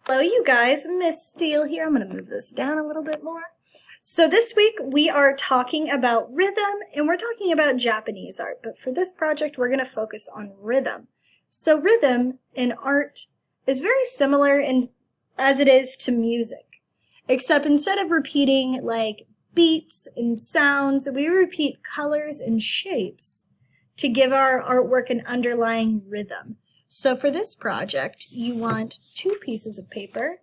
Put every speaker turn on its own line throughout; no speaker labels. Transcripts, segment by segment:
Hello you guys, Miss Steele here. I'm going to move this down a little bit more. So this week we are talking about rhythm and we're talking about Japanese art, but for this project we're going to focus on rhythm. So rhythm in art is very similar as it is to music, except instead of repeating like beats and sounds, we repeat colors and shapes to give our artwork an underlying rhythm. So for this project, you want 2 pieces of paper.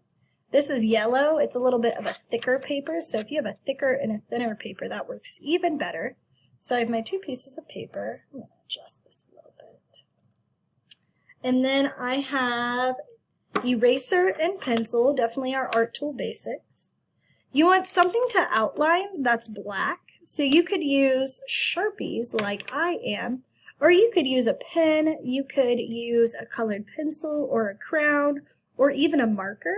This is yellow. It's a little bit of a thicker paper, so if you have a thicker and a thinner paper, that works even better. So I have my 2 pieces of paper. I'm going to adjust this a little bit. And then I have eraser and pencil, definitely our art tool basics. You want something to outline that's black, so you could use Sharpies like I am, or you could use a pen, you could use a colored pencil or a crayon, or even a marker.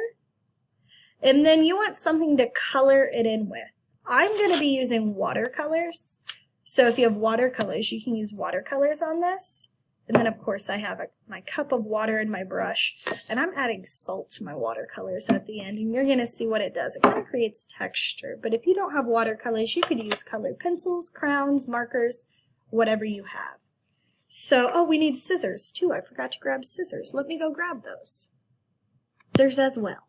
And then you want something to color it in with. I'm going to be using watercolors. So if you have watercolors, you can use watercolors on this. And then of course I have my cup of water and my brush. And I'm adding salt to my watercolors at the end. And you're going to see what it does. It kind of creates texture. But if you don't have watercolors, you could use colored pencils, crayons, markers, whatever you have. So, oh, we need scissors too. I forgot to grab scissors. Let me go grab those. Scissors as well.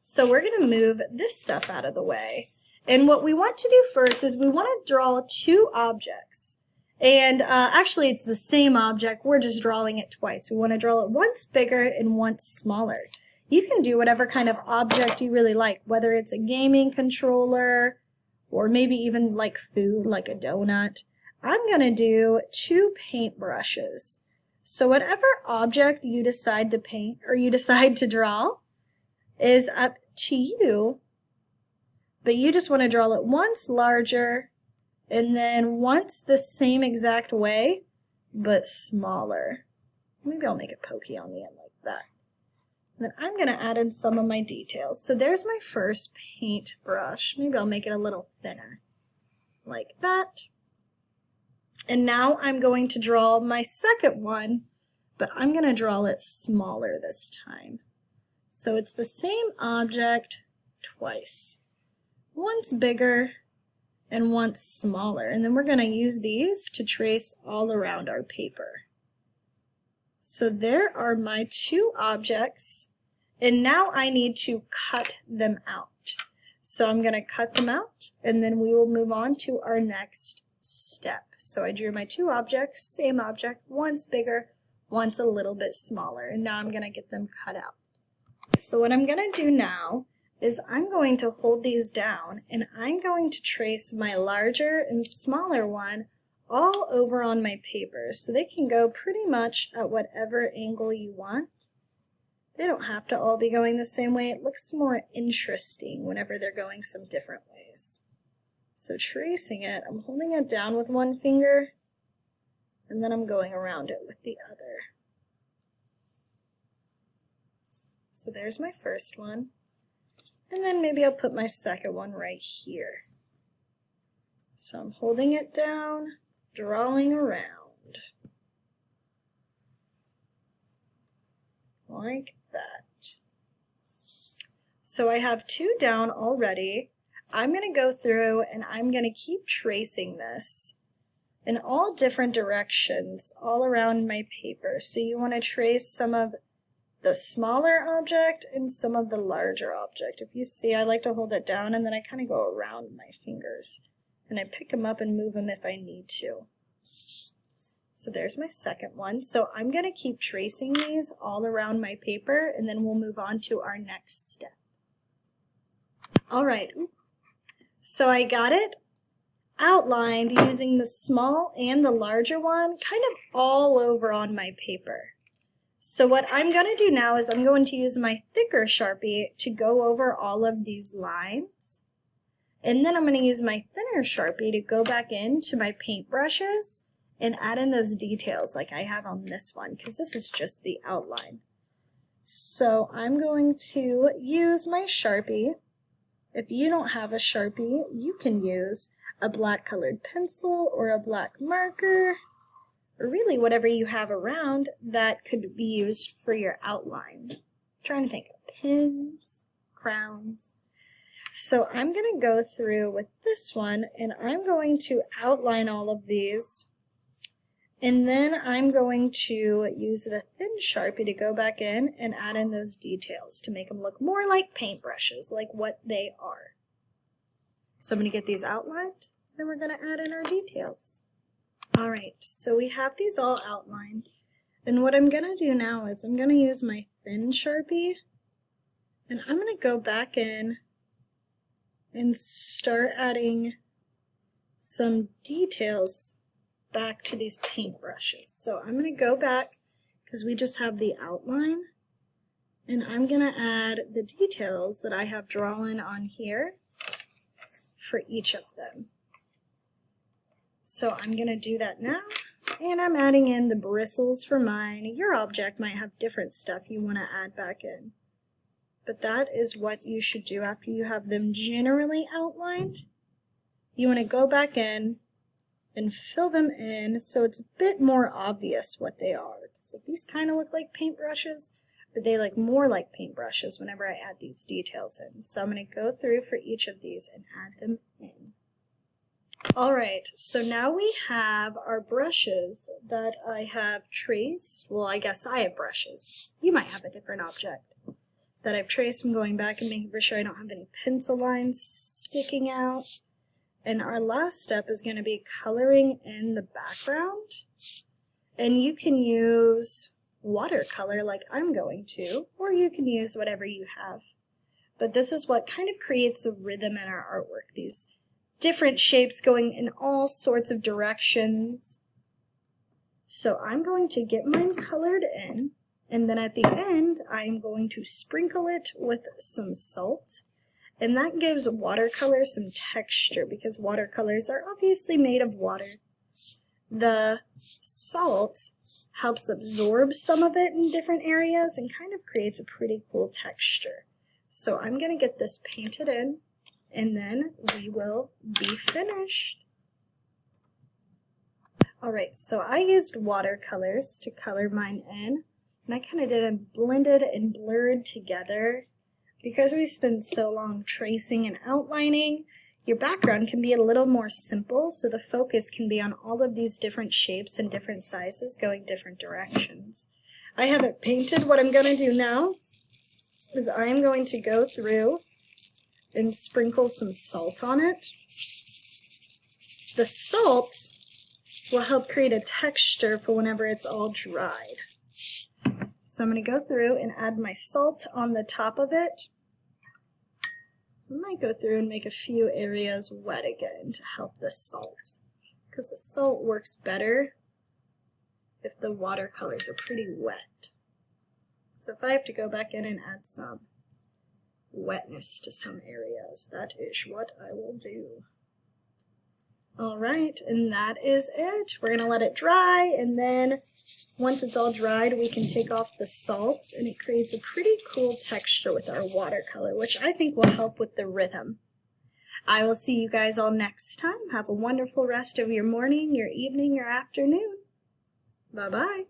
So we're going to move this stuff out of the way. And what we want to do first is we want to draw 2 objects. And actually it's the same object. We're just drawing it twice. We want to draw it once bigger and once smaller. You can do whatever kind of object you really like, whether it's a gaming controller or maybe even like food, like a donut. I'm going to do 2 paint brushes. So whatever object you decide to paint or you decide to draw is up to you, but you just want to draw it once larger and then once the same exact way, but smaller. Maybe I'll make it pokey on the end like that. And then I'm going to add in some of my details. So there's my first paint brush. Maybe I'll make it a little thinner, like that. And now I'm going to draw my second one, but I'm going to draw it smaller this time. So it's the same object twice. Once bigger and once smaller. And then we're going to use these to trace all around our paper. So there are my 2 objects. And now I need to cut them out. So I'm going to cut them out and then we will move on to our next step. So I drew my 2 objects, same object, once bigger, once a little bit smaller, and now I'm going to get them cut out. So what I'm going to do now is I'm going to hold these down and I'm going to trace my larger and smaller one all over on my paper so they can go pretty much at whatever angle you want. They don't have to all be going the same way. It looks more interesting whenever they're going some different ways. So tracing it, I'm holding it down with one finger, and then I'm going around it with the other. So there's my first one, and then maybe I'll put my second one right here. So I'm holding it down, drawing around, like that. So I have 2 down already. I'm going to go through and I'm going to keep tracing this in all different directions all around my paper. So you want to trace some of the smaller object and some of the larger object. If you see, I like to hold it down and then I kind of go around my fingers and I pick them up and move them if I need to. So there's my second one. So I'm going to keep tracing these all around my paper and then we'll move on to our next step. All right. So I got it outlined using the small and the larger one kind of all over on my paper. So what I'm going to do now is I'm going to use my thicker Sharpie to go over all of these lines. And then I'm going to use my thinner Sharpie to go back into my paint brushes and add in those details like I have on this one because this is just the outline. So I'm going to use my Sharpie. If you don't have a Sharpie, you can use a black colored pencil or a black marker or really whatever you have around that could be used for your outline. I'm trying to think. pins, crowns. So I'm going to go through with this one and I'm going to outline all of these. And then I'm going to use the thin Sharpie to go back in and add in those details to make them look more like paintbrushes, like what they are. So I'm going to get these outlined, then we're going to add in our details. Alright, so we have these all outlined. And what I'm going to do now is I'm going to use my thin Sharpie and I'm going to go back in and start adding some details back to these paintbrushes. So I'm going to go back because we just have the outline and I'm going to add the details that I have drawn on here for each of them. So I'm going to do that now and I'm adding in the bristles for mine. Your object might have different stuff you want to add back in. But that is what you should do after you have them generally outlined. You want to go back in and fill them in so it's a bit more obvious what they are. So these kind of look like paintbrushes, but they look more like paintbrushes whenever I add these details in. So I'm going to go through for each of these and add them in. Alright, so now we have our brushes that I have traced. Well, I guess I have brushes. You might have a different object that I've traced. I'm going back and making sure I don't have any pencil lines sticking out. And our last step is going to be coloring in the background. And you can use watercolor like I'm going to, or you can use whatever you have. But this is what kind of creates the rhythm in our artwork. These different shapes going in all sorts of directions. So I'm going to get mine colored in, and then at the end I'm going to sprinkle it with some salt. And that gives watercolor some texture because watercolors are obviously made of water. The salt helps absorb some of it in different areas and kind of creates a pretty cool texture. So I'm going to get this painted in and then we will be finished. Alright, so I used watercolors to color mine in and I kind of did it blended and blurred together. Because we spend so long tracing and outlining, your background can be a little more simple, so the focus can be on all of these different shapes and different sizes going different directions. I have it painted. What I'm going to do now is I'm going to go through and sprinkle some salt on it. The salt will help create a texture for whenever it's all dried. So I'm going to go through and add my salt on the top of it. I might go through and make a few areas wet again to help the salt, because the salt works better if the watercolors are pretty wet. So if I have to go back in and add some wetness to some areas, that is what I will do. Alright, and that is it. We're going to let it dry, and then once it's all dried, we can take off the salt, and it creates a pretty cool texture with our watercolor, which I think will help with the rhythm. I will see you guys all next time. Have a wonderful rest of your morning, your evening, your afternoon. Bye-bye.